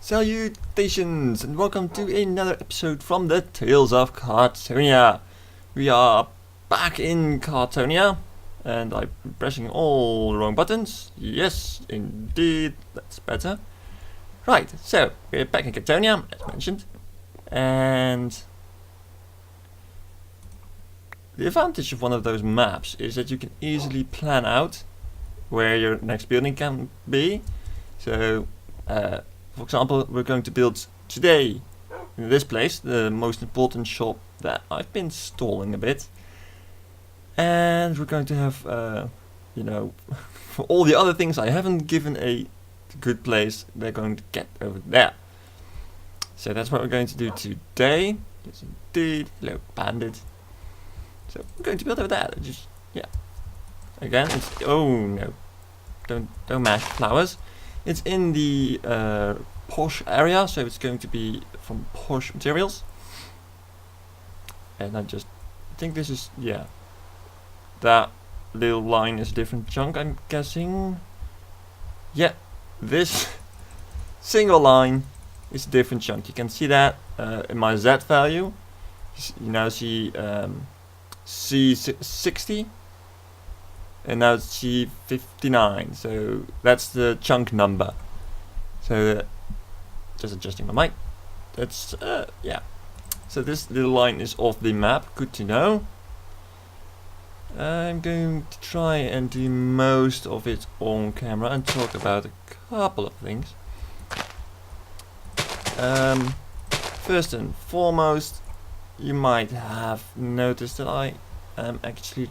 Salutations and welcome to another episode from the Tales of Kartonia. We are back in Kartonia and I'm pressing all the wrong buttons. Yes, indeed, that's better. Right, so we're back in Kartonia, as mentioned, and the advantage of one of those maps is that you can easily plan out where your next building can be. So, for example, we're going to build today in this place, the most important shop that I've been stalling a bit. And we're going to have, you know, for all the other things I haven't given a good place, they're going to get over there. So that's what we're going to do today. Yes, indeed. Hello, bandit. So we're going to build over there. Just, yeah. Again, it's, oh no. Don't mash flowers. It's in the posh area, so it's going to be from posh materials. And I think this is, yeah. That little line is a different chunk, I'm guessing. Yeah, this single line is a different chunk. You can see that in my Z value. You now see C60. And now it's C59, so that's the chunk number. So just adjusting my mic. That's yeah. So this little line is off the map. Good to know. I'm going to try and do most of it on camera and talk about a couple of things. First and foremost, you might have noticed that I am actually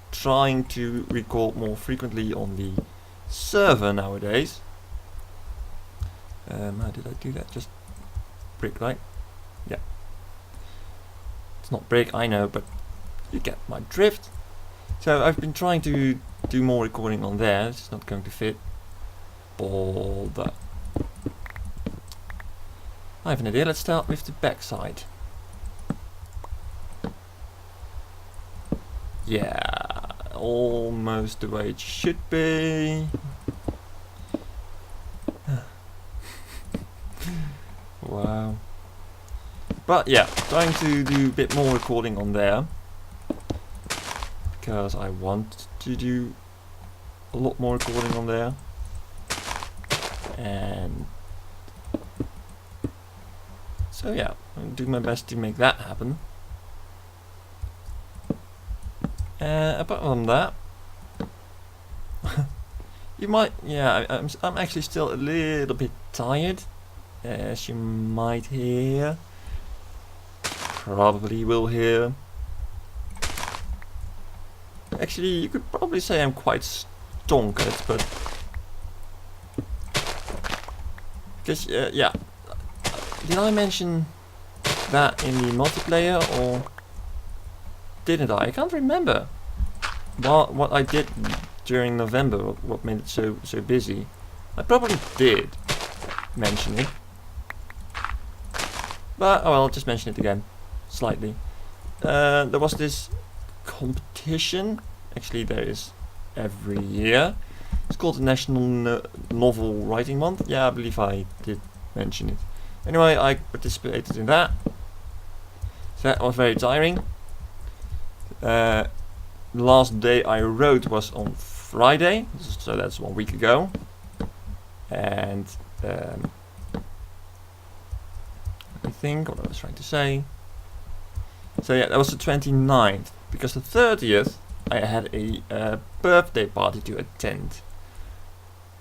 trying to record more frequently on the server nowadays. How did I do that? Just brick, right? Yeah. It's not brick, I know, but you get my drift. So I've been trying to do more recording on there. It's not going to fit. Bother. I have an idea. Let's start with the back side. Yeah, almost the way it should be. Wow. But yeah, trying to do a bit more recording on there. Because I want to do a lot more recording on there. And so yeah, I'm doing my best to make that happen. Apart from that, you might, yeah, I'm actually still a little bit tired, as you might hear, probably will hear. Actually, you could probably say I'm quite stonkered, but because yeah, did I mention that in the multiplayer or didn't I? I can't remember what I did during November, what made it so busy. I probably did mention it, but oh well, I'll just mention it again, slightly. There was this competition, actually there is every year. It's called the National Novel Writing Month. Yeah, I believe I did mention it. Anyway, I participated in that. So that was very tiring. The last day I wrote was on Friday, so that's 1 week ago. And I think what I was trying to say. So yeah, that was the 29th, because the 30th I had a birthday party to attend.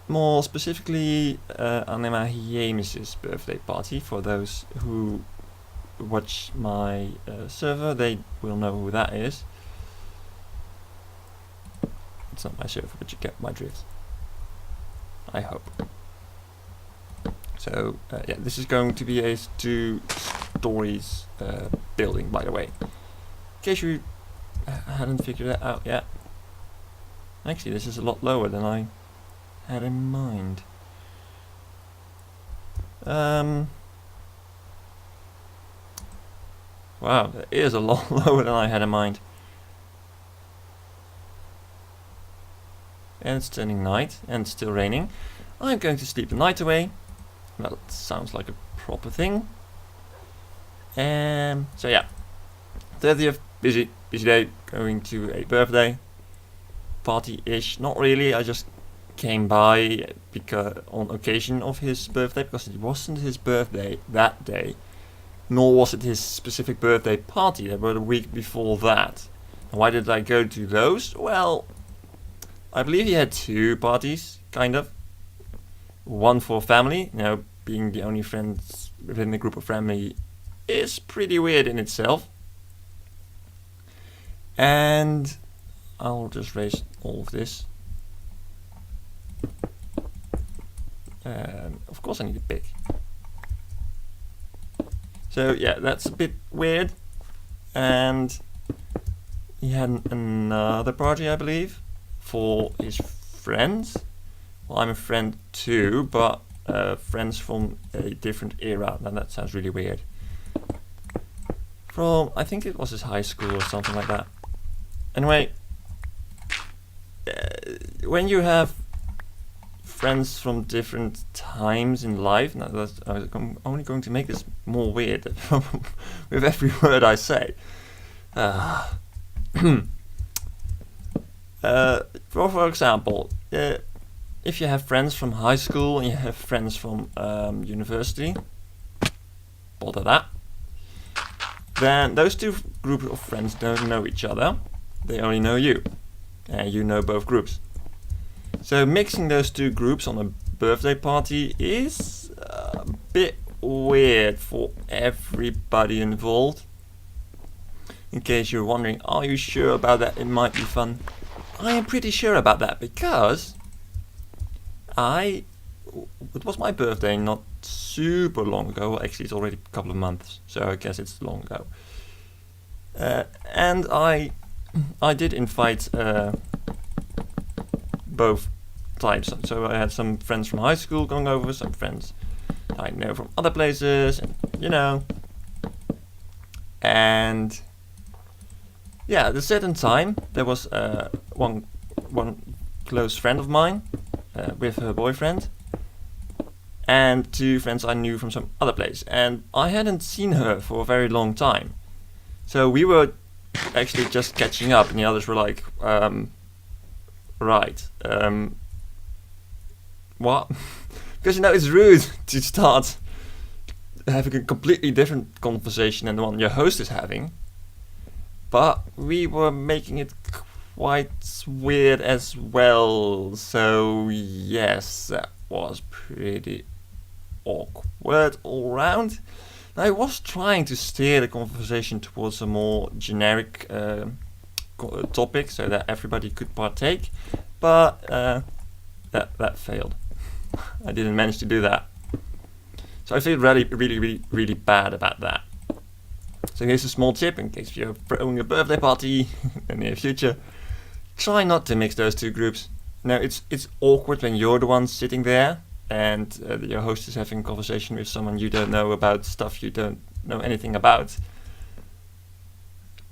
More specifically, Anema Hiemis' birthday party. For those who watch my server, they will know who that is. It's not my server, but you get my drift, I hope. So yeah, this is going to be a 2 stories building, by the way, in case you hadn't figured that out yet. Actually, this is a lot lower than I had in mind. Wow, that is a lot lower than I had in mind. And it's turning night, and it's still raining. I'm going to sleep the night away, That sounds like a proper thing. So yeah, 30th, busy day, going to a birthday party-ish. Not really, I just came by because on occasion of his birthday, because it wasn't his birthday that day, nor was it his specific birthday party. They were the week before that. And why did I go to those? Well, I believe he had 2 parties, kind of. One for family, being the only friends within the group of family is pretty weird in itself. And I'll just raise all of this. Of course I need a pick. So yeah, that's a bit weird. And he had another party, I believe, for his friends. Well, I'm a friend too, but friends from a different era. Now that sounds really weird. From, I think it was his high school or something like that. Anyway, when you have friends from different times in life, now I'm only going to make this more weird with every word I say. For example, if you have friends from high school and you have friends from university, bother that, then those 2 groups of friends don't know each other. They only know you, and you know both groups. So mixing those 2 groups on a birthday party is a bit weird for everybody involved. In case you're wondering, are you sure about that? It might be fun. I am pretty sure about that because it was my birthday not super long ago. Well, actually, it's already a couple of months, so I guess it's long ago. And I did invite both types. So I had some friends from high school going over, some friends I know from other places, and and yeah, at a certain time there was one close friend of mine with her boyfriend, and 2 friends I knew from some other place, and I hadn't seen her for a very long time. So we were actually just catching up, and the others were like, right, what? Because it's rude to start having a completely different conversation than the one your host is having. But we were making it quite weird as well, so yes, that was pretty awkward all round. I was trying to steer the conversation towards a more generic topic so that everybody could partake, but that failed. I didn't manage to do that. So I feel really bad about that. So here's a small tip in case you're throwing a birthday party in the near future. Try not to mix those 2 groups. Now it's awkward when you're the one sitting there and your host is having a conversation with someone you don't know about stuff you don't know anything about.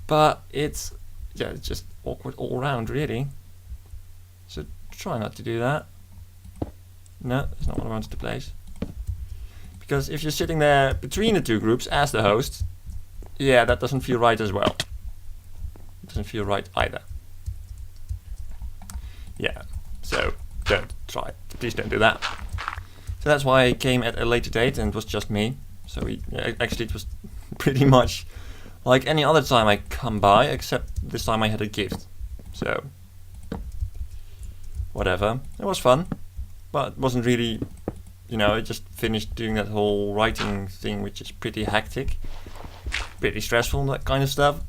But it's just awkward all around, really. So try not to do that. No, that's not what I wanted to place. Because if you're sitting there between the 2 groups as the host, yeah, that doesn't feel right as well. It doesn't feel right either. Yeah, so don't try. Please don't do that. So that's why I came at a later date and it was just me. So actually it was pretty much like any other time I come by, except this time I had a gift. So whatever. It was fun, but it wasn't really, I just finished doing that whole writing thing, which is pretty hectic, pretty stressful, that kind of stuff,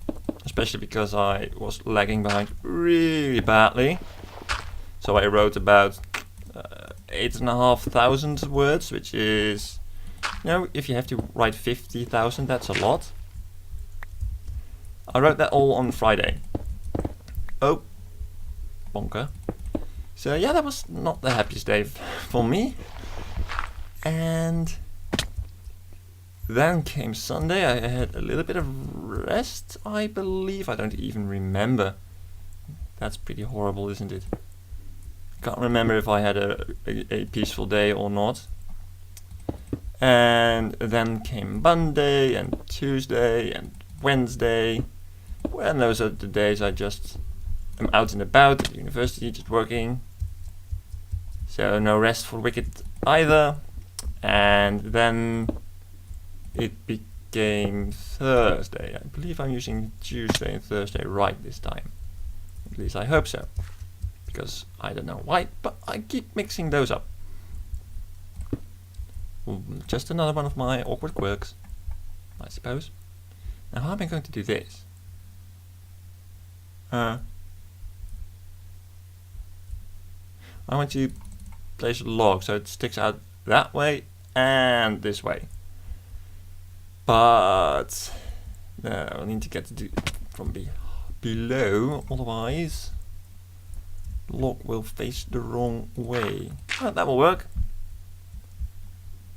especially because I was lagging behind really badly. So I wrote about 8,500 words, which is, if you have to write 50,000, that's a lot. I wrote that all on Friday. Oh, bonker. So yeah, that was not the happiest day for me. And then came Sunday. I had a little bit of rest, I believe. I don't even remember. That's pretty horrible, isn't it? Can't remember if I had a peaceful day or not. And then came Monday and Tuesday and Wednesday. Well, those are the days I just am out and about at the university, just working. So no rest for Wicked either. And then it became Thursday. I believe I'm using Tuesday and Thursday right this time. At least I hope so. Because I don't know why, but I keep mixing those up. Just another one of my awkward quirks, I suppose. Now how am I going to do this? I want to place a log so it sticks out that way and this way. But no, I need to get it from below, otherwise the log will face the wrong way. Oh, that will work.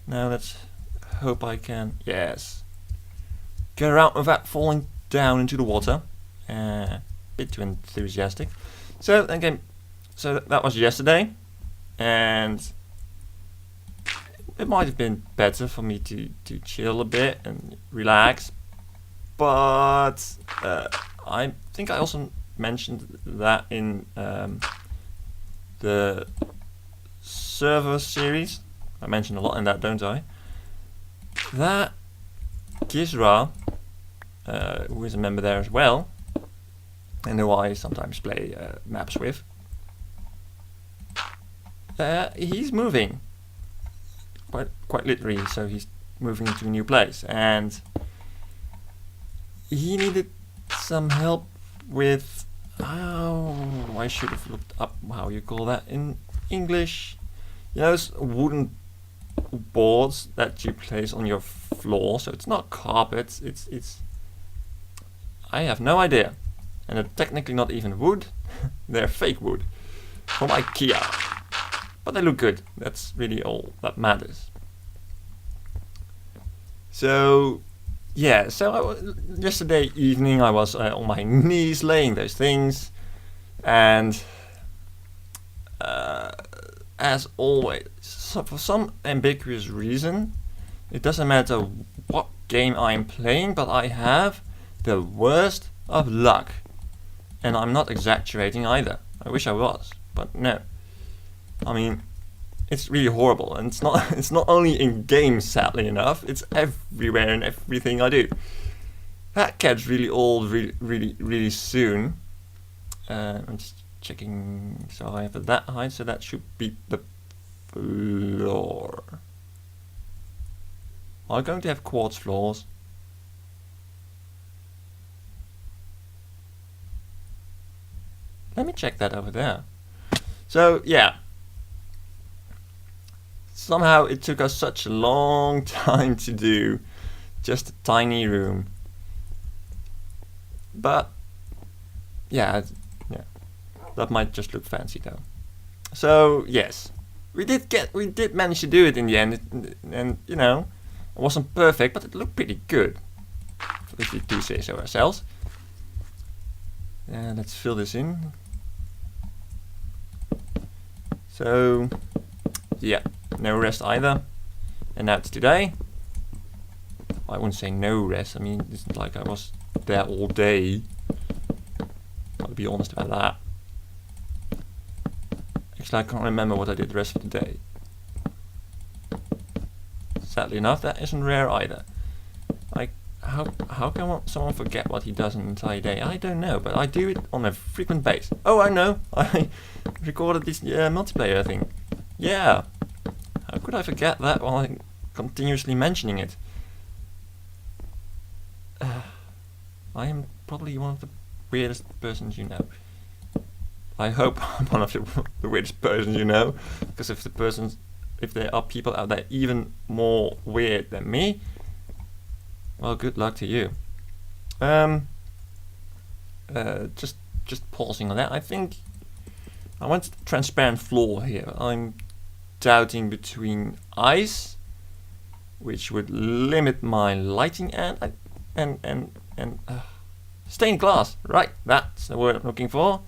Now let's hope I can, yes, get around without falling down into the water. Bit too enthusiastic. So again, so that was yesterday, and it might have been better for me to chill a bit and relax, but I think I also mentioned that in the server series. I mentioned a lot in that, don't I? That Gizra, who is a member there as well, and who I sometimes play maps with, he's moving. Quite literally, so he's moving into a new place, and he needed some help with, I should have looked up how you call that in English. You know, those wooden boards that you place on your floor, so it's not carpet, it's I have no idea, and they're technically not even wood. They're fake wood from IKEA, but they look good. That's really all that matters. So yeah, so yesterday evening I was on my knees laying those things, and as always, so for some ambiguous reason, it doesn't matter what game I'm playing, but I have the worst of luck. And I'm not exaggerating either. I wish I was, but no. I mean, it's really horrible, and it's not only in games, sadly enough, it's everywhere in everything I do. That gets really old really soon. I'm just checking, so I have it that height, so that should be the floor. Are we going to have quartz floors? Let me check that over there. So yeah, somehow it took us such a long time to do just a tiny room, but yeah, that might just look fancy though. So yes, we did manage to do it in the end, and you know, it wasn't perfect, but it looked pretty good, if we do say so ourselves. And let's fill this in. So yeah, no rest either, and now it's today. I wouldn't say no rest, I mean, it's like I was there all day. I'll be honest about that. Actually, I can't remember what I did the rest of the day. Sadly enough, that isn't rare either. Like, how can someone forget what he does an entire day? I don't know, but I do it on a frequent basis. Oh, I know, I recorded this multiplayer thing. Yeah, how could I forget that while I'm continuously mentioning it? I am probably one of the weirdest persons you know. I hope I'm one of the weirdest persons you know, because if there are people out there even more weird than me, well, good luck to you. Just pausing on that, I think I want a transparent floor here. I'm doubting between ice, which would limit my lighting, and stained glass. Right, that's the word I'm looking for.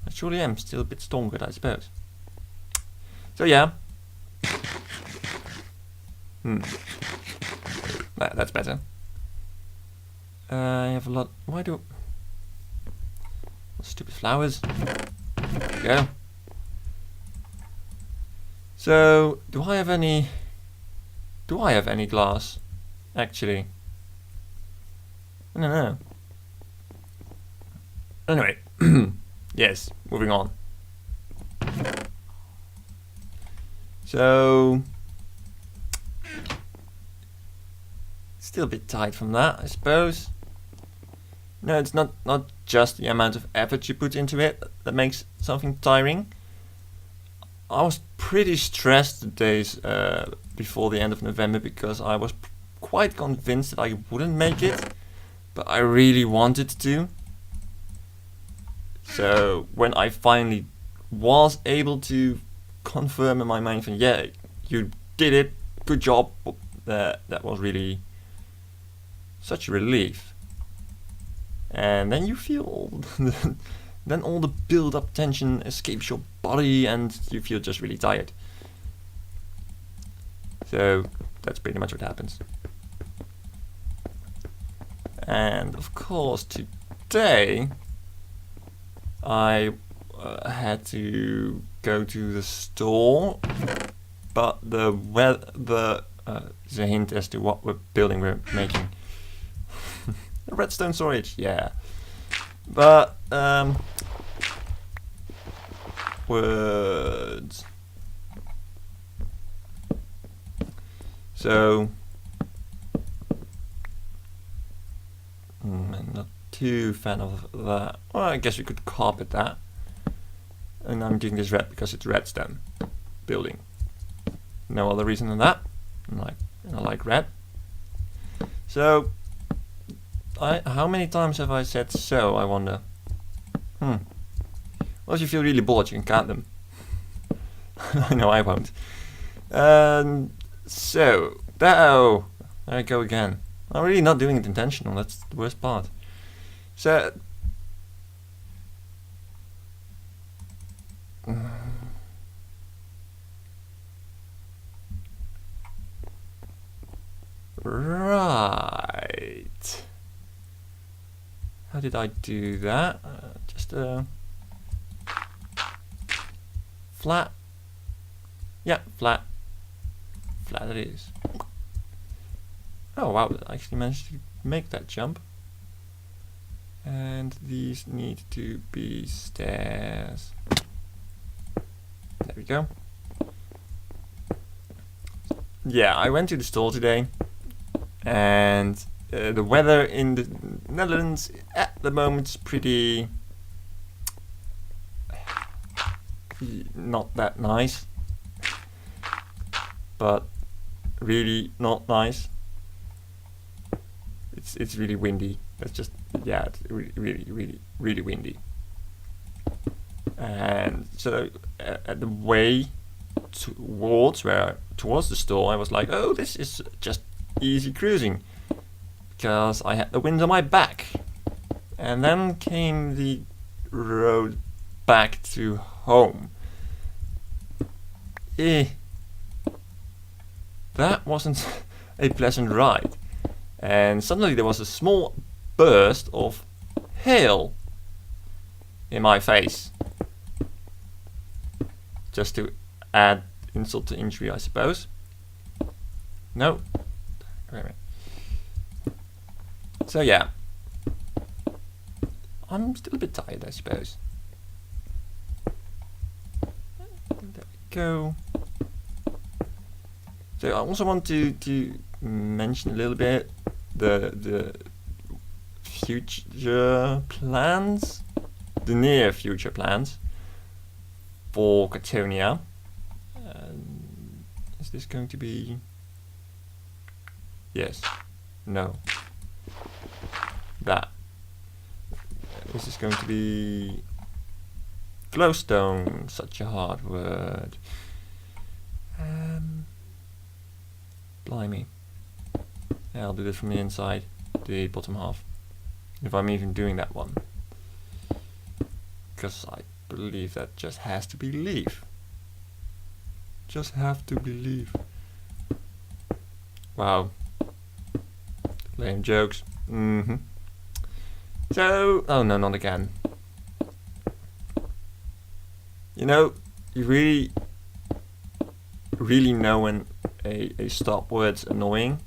I truly am still a bit stonkered, I suppose. So yeah. That's better. I have a lot. Why do... Stupid flowers. There we go. So, do I have any glass? Actually, I don't know. Anyway, yes, moving on. So, still a bit tired from that, I suppose. No, it's not just the amount of effort you put into it that makes something tiring. I was pretty stressed the days before the end of November because I was quite convinced that I wouldn't make it, but I really wanted to. So when I finally was able to confirm in my mind, yeah, you did it, good job, that was really such a relief. And then you feel then all the build-up tension escapes your body and you feel just really tired. So that's pretty much what happens. And of course today I had to go to the store, but there's a hint as to what building we're making. The redstone storage, yeah. But words. So I'm not too fan of that. Well, I guess we could carpet that. And I'm doing this red because it's redstone building. No other reason than that. I like red. So how many times have I said so, I wonder? Well, if you feel really bored, you can count them. I know I won't. So, there I go again. I'm really not doing it intentional, that's the worst part. So, right. How did I do that? Just flat. Yeah, flat. Flat it is. Oh wow, I actually managed to make that jump. And these need to be stairs. There we go. Yeah, I went to the store today, and the weather in the Netherlands at the moment is pretty not that nice, but really not nice. It's really windy. That's just, yeah, it's really windy. And so at the way towards the store, I was like, oh, this is just easy cruising, because I had the wind on my back. And then came the road back to home. That wasn't a pleasant ride. And suddenly there was a small burst of hail in my face. Just to add insult to injury, I suppose. No. Wait a minute. So yeah, I'm still a bit tired, I suppose. There we go. So I also want to mention a little bit the future plans, the near future plans for Kartonia. Is this going to be... Yes. No. That. This is going to be... glowstone, such a hard word. Blimey. Yeah, I'll do this from the inside, the bottom half. If I'm even doing that one. Because I believe that just has to be leaf. Just have to believe. Wow. Lame jokes. So, oh no, not again. You know, you really know when a stop word's annoying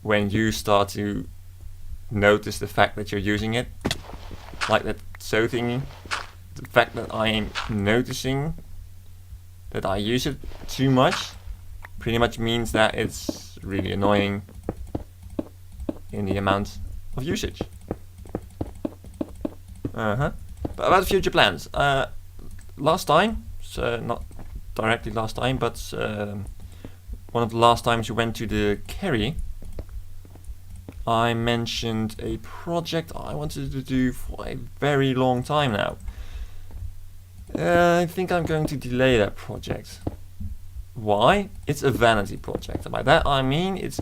when you start to notice the fact that you're using it. Like that so thingy. The fact that I am noticing that I use it too much pretty much means that it's really annoying in the amount of usage. But about future plans. Last time, so not directly last time, but one of the last times you went to the carry, I mentioned a project I wanted to do for a very long time now. I think I'm going to delay that project. Why? It's a vanity project. And by that I mean it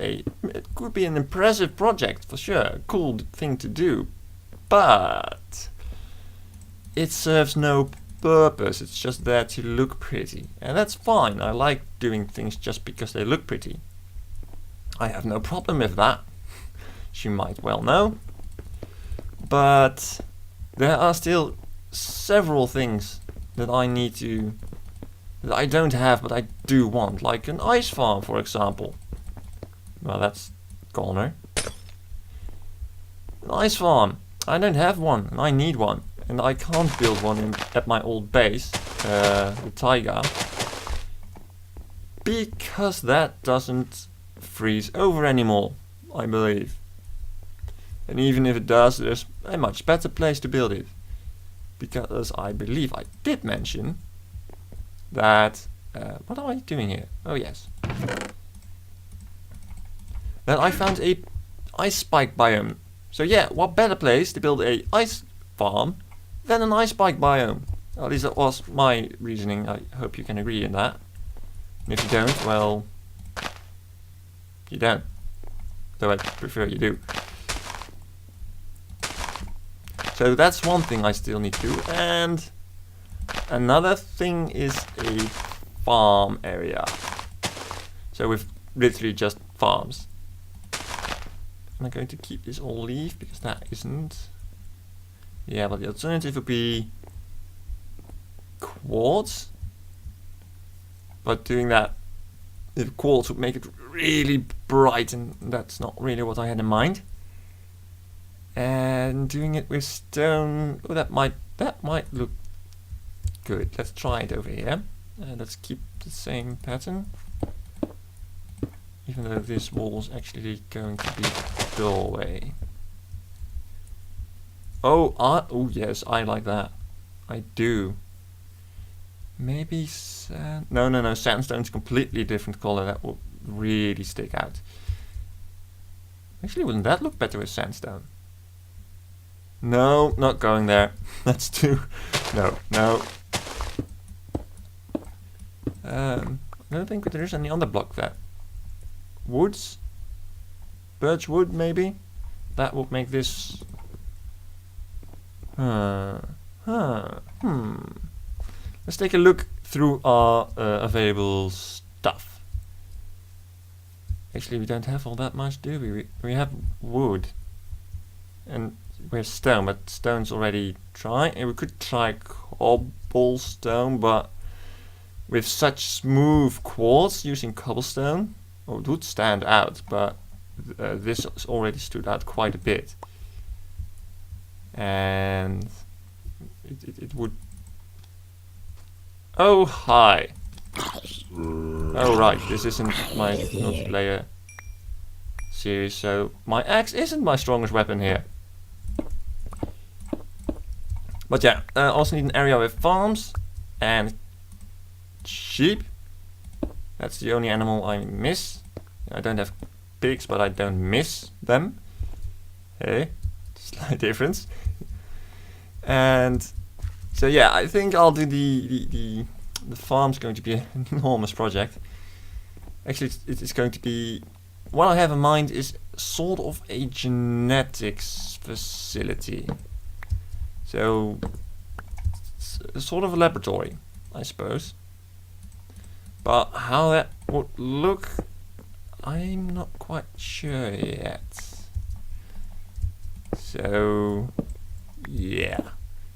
could be an impressive project for sure, a cool thing to do, but it serves no purpose. It's just there to look pretty, and that's fine. I like doing things just because they look pretty. I have no problem with that. You might well know. But there are still several things that I don't have but I do want, like an ice farm, for example. Well, that's goner. An ice farm. I don't have one, and I need one. And I can't build one at my old base, the taiga, because that doesn't freeze over anymore, I believe. And even if it does, there's a much better place to build it. Because I believe I did mention that... what am I doing here? Oh yes. That I found a ice spike biome. So yeah, what better place to build a ice farm than an ice spike biome? At least that was my reasoning. I hope you can agree in that. And if you don't, well... you don't. Though I prefer you do. So that's one thing I still need to do, and another thing is a farm area. So with literally just farms. Am I going to keep this all leaf because that isn't? Yeah, but the alternative would be quartz. But doing that with quartz would make it really bright, and that's not really what I had in mind. And doing it with stone, oh, that might look good. Let's try it over here. Let's keep the same pattern, even though this wall is actually going to be doorway. Oh yes, I like that. I do. Maybe sand. No. Sandstone's a completely different color. That will really stick out. Actually, wouldn't that look better with sandstone? No, not going there. That's too... No. I don't think there is any other block there. Woods? Birch wood, maybe? That would make this... Let's take a look through our available stuff. Actually, we don't have all that much, do we? We have wood. And... we're stone, but stone's already dry, and we could try cobblestone, but with such smooth quartz using cobblestone, it would stand out, but this already stood out quite a bit, and it would... Oh hi! Oh right, this isn't my multiplayer series, so my axe isn't my strongest weapon here. But yeah, I also need an area with farms and sheep. That's the only animal I miss. I don't have pigs, but I don't miss them. Hey, slight difference. And so yeah, I think I'll do the farm's going to be an enormous project. Actually, it's going to be... what I have in mind is sort of a genetics facility. So, sort of a laboratory, I suppose. But how that would look, I'm not quite sure yet. So yeah,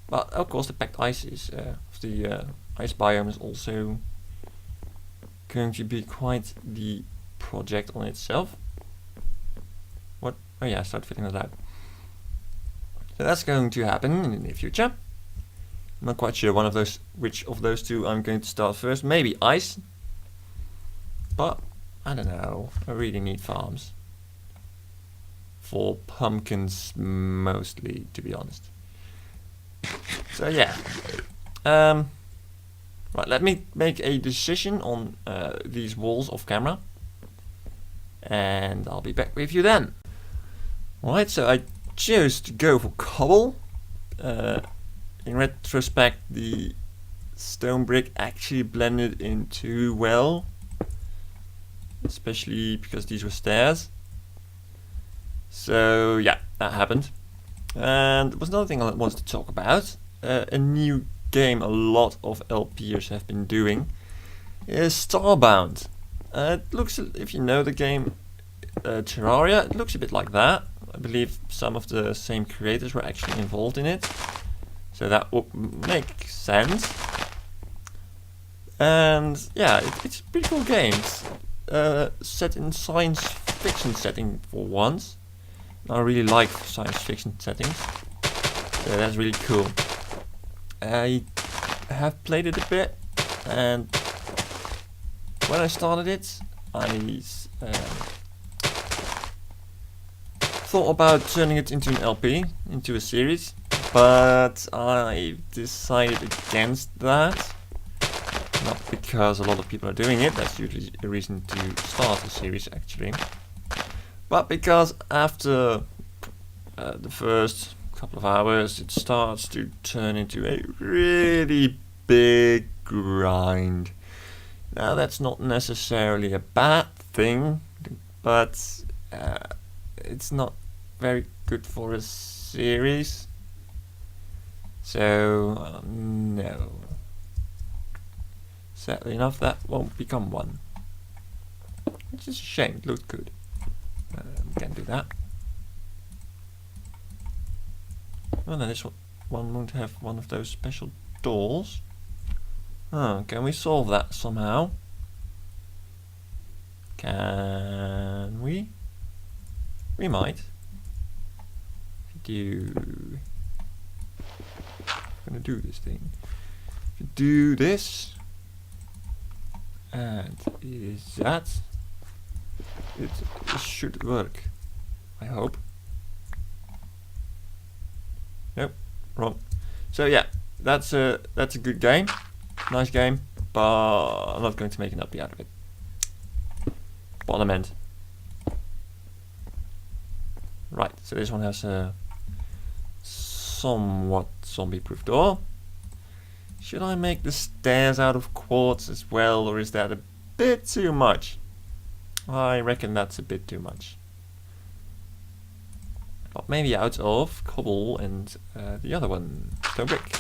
but of course the packed ice is of the ice biome is also going to be quite the project on itself. What? Oh yeah, I started filling that out. So that's going to happen in the near future. I'm not quite sure which of those two I'm going to start first. Maybe ice, but I don't know. I really need farms for pumpkins mostly, to be honest. So yeah. Right, let me make a decision on these walls off camera, and I'll be back with you then. Right, so I chose to go for cobble. In retrospect, the stone brick actually blended in too well, especially because these were stairs. So yeah, that happened. And there was another thing I wanted to talk about. A new game a lot of LPers have been doing is Starbound. It looks, if you know the game Terraria, it looks a bit like that. I believe some of the same creators were actually involved in it, so that would make sense. And yeah, it's a pretty cool game. Set in science fiction setting for once. I really like science fiction settings, so that's really cool. I have played it a bit, and when I started it, I thought about turning it into an LP, into a series, but I decided against that. Not because a lot of people are doing it, that's usually a reason to start a series actually, but because after the first couple of hours it starts to turn into a really big grind. Now that's not necessarily a bad thing, but it's not very good for a series. So no, sadly enough that won't become one, which is a shame. It looked good. Can't do that. Well, then this one won't have one of those special doors. Oh, can we solve that somehow? Can we? We might. If you do, I'm gonna do this thing. If you do this, and is that, it should work. I hope. Nope, wrong. So yeah, that's a good game, nice game, but I'm not going to make an LP out of it. Bottom end. Right, so this one has a somewhat zombie-proof door. Should I make the stairs out of quartz as well, or is that a bit too much? I reckon that's a bit too much. But maybe out of cobble and the other one, stone brick.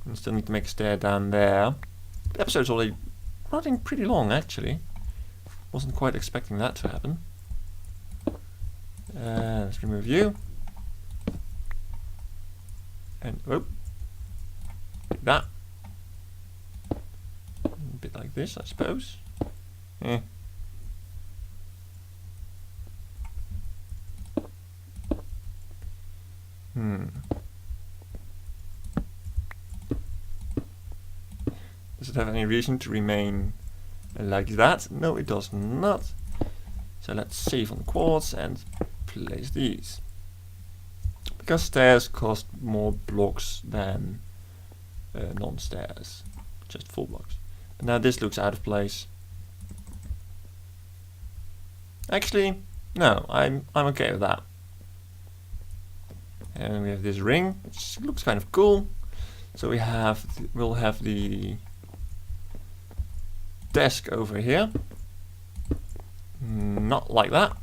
I still need to make a stair down there. The episode's already running pretty long actually. Wasn't quite expecting that to happen. Let's remove you. And oh, like that. A bit like this, I suppose. Eh. Does it have any reason to remain like that? No, it does not. So let's save on quartz and place these. Because stairs cost more blocks than non-stairs, just full blocks. But now this looks out of place. Actually, no, I'm okay with that. And we have this ring, which looks kind of cool. So we'll have the desk over here. Not like that,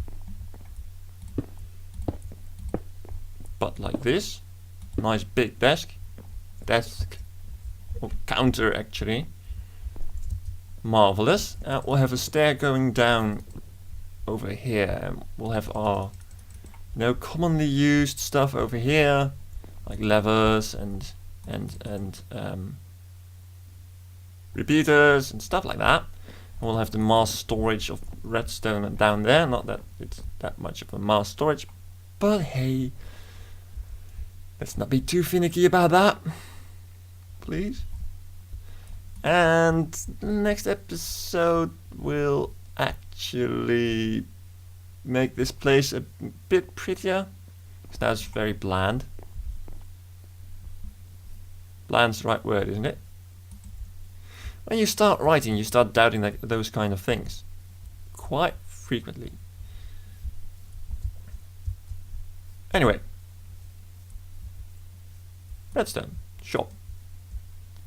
but like this. Nice big desk, or counter actually. Marvelous. We'll have a stair going down over here, and we'll have our commonly used stuff over here, like levers and repeaters and stuff like that. And we'll have the mass storage of redstone down there. Not that it's that much of a mass storage, but hey, let's not be too finicky about that, please. And the next episode will actually make this place a bit prettier, because now it's very bland. Bland's the right word, isn't it? When you start writing, you start doubting those kind of things quite frequently. Anyway, redstone shop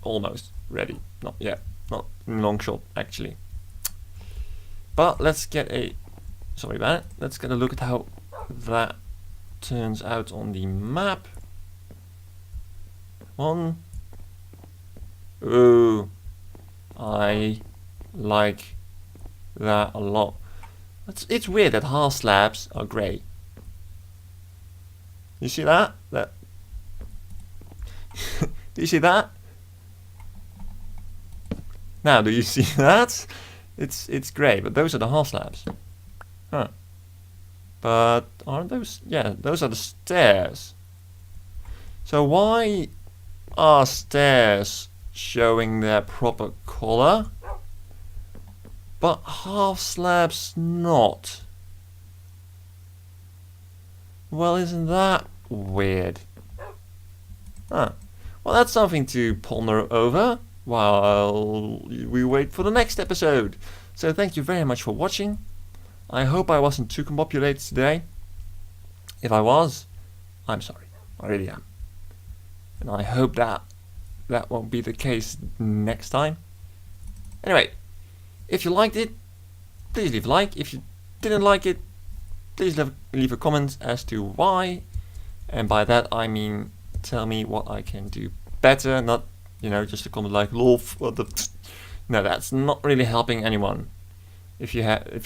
almost ready. Not yet, not in long shot actually. But let's get a let's get a look at how that turns out on the map. One. Ooh, I like that a lot. It's weird that half slabs are grey. You see that? Do you see that? Now, do you see that? It's grey, but those are the half slabs. Huh. But aren't those? Yeah, those are the stairs. So why are stairs showing their proper color, but half slabs not? Well, isn't that weird? Huh. Well, that's something to ponder over while we wait for the next episode. So thank you very much for watching. I hope I wasn't too combobulated today. If I was, I'm sorry. I really am. And I hope that won't be the case next time. Anyway, if you liked it, please leave a like. If you didn't like it, please leave a comment as to why. And by that I mean tell me what I can do better, not just a comment like lol. No, that's not really helping anyone. If you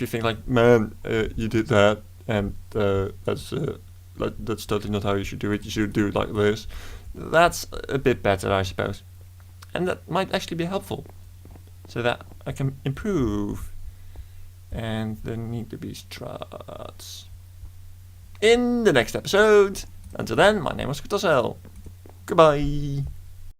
think like, man, you did that, and that's totally not how you should do it. You should do it like this. That's a bit better, I suppose, and that might actually be helpful, so that I can improve. And there need to be struts in the next episode. Until then, my name was Kartosael. Goodbye.